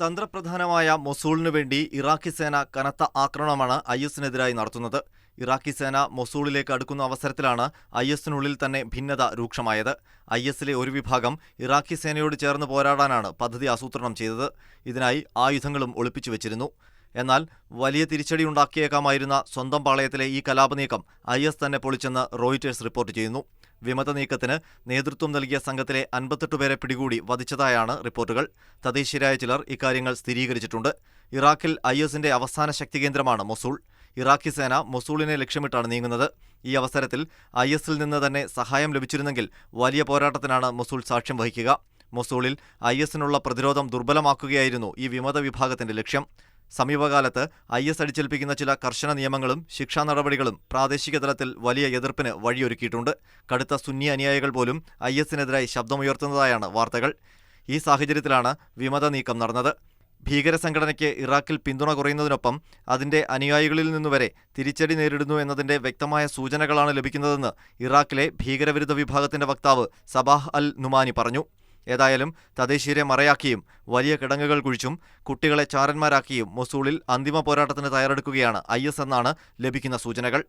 തന്ത്രപ്രധാനമായ മൊസൂളിനു വേണ്ടി ഇറാഖി സേന കനത്ത ആക്രമണമാണ് ഐഎസിനെതിരായി നടത്തുന്നത്. ഇറാഖി സേന മൊസൂളിലേക്ക് അടുക്കുന്ന അവസരത്തിലാണ് ഐഎസിനുള്ളിൽ തന്നെ ഭിന്നത രൂക്ഷമായത്. ഐഎസിലെ ഒരു വിഭാഗം ഇറാഖി സേനയോട് ചേർന്ന് പോരാടാനാണ് പദ്ധതി ആസൂത്രണം ചെയ്തത്. ഇതിനായി ആയുധങ്ങളും ഒളിപ്പിച്ചു വെച്ചിരുന്നു. എന്നാൽ വലിയ തിരിച്ചടിയുണ്ടാക്കിയേക്കാമായിരുന്ന സ്വന്തം പാളയത്തിലെ ഈ കലാപനീക്കം ഐഎസ് തന്നെ പൊളിച്ചെന്ന് റോയിറ്റേഴ്സ് റിപ്പോർട്ട് ചെയ്യുന്നു. വിമത നീക്കത്തിന് നേതൃത്വം നൽകിയ സംഘത്തിലെ 58 പേരെ പിടികൂടി വധിച്ചതായാണ് റിപ്പോർട്ടുകൾ. തദ്ദേശീയരായ ചിലർ ഇക്കാര്യങ്ങൾ സ്ഥിരീകരിച്ചിട്ടുണ്ട്. ഇറാഖിൽ ഐഎസിന്റെ അവസാന ശക്തികേന്ദ്രമാണ് മൊസൂൾ. ഇറാഖി സേന മൊസൂളിനെ ലക്ഷ്യമിട്ടാണ് നീങ്ങുന്നത്. ഈ അവസരത്തിൽ ഐഎസിൽ നിന്ന് തന്നെ സഹായം ലഭിച്ചിരുന്നെങ്കിൽ വലിയ പോരാട്ടത്തിനാണ് മൊസൂൾ സാക്ഷ്യം വഹിക്കുക. മൊസൂളിൽ ഐഎസിനുള്ള പ്രതിരോധം ദുർബലമാക്കുകയായിരുന്നു ഈ വിമത വിഭാഗത്തിന്റെ ലക്ഷ്യം. സമീപകാലത്ത് ഐഎസ് അടിച്ചേൽപ്പിക്കുന്ന ചില കർശന നിയമങ്ങളും ശിക്ഷാ നടപടികളും പ്രാദേശിക തലത്തിൽ വലിയ എതിർപ്പിന് വഴിയൊരുക്കിയിട്ടുണ്ട്. കടുത്ത സുന്നി അനുയായികൾ പോലും ഐഎസിനെതിരായി ശബ്ദമുയർത്തുന്നതായാണ് വാർത്തകൾ. ഈ സാഹചര്യത്തിലാണ് വിമത നീക്കം നടന്നത്. ഭീകര സംഘടനയ്ക്ക് ഇറാഖിൽ പിന്തുണ കുറയുന്നതിനൊപ്പം അതിന്റെ അനുയായികളിൽ നിന്നുവരെ തിരിച്ചടി നേരിടുന്നു എന്നതിന്റെ വ്യക്തമായ സൂചനകളാണ് ലഭിക്കുന്നതെന്ന് ഇറാഖിലെ ഭീകരവിരുദ്ധ വിഭാഗത്തിന്റെ വക്താവ് സബാഹ് അൽ നുമാനി പറഞ്ഞു. ഏതായാലും തദ്ദേശീയരെ മറയാക്കിയും വലിയ കിടങ്ങുകൾ കുഴിച്ചും കുട്ടികളെ ചാരന്മാരാക്കിയും മൊസൂളിൽ അന്തിമ പോരാട്ടത്തിന് തയ്യാറെടുക്കുകയാണ് ഐഎസ് എന്നാണ് ലഭിക്കുന്ന സൂചനകൾ.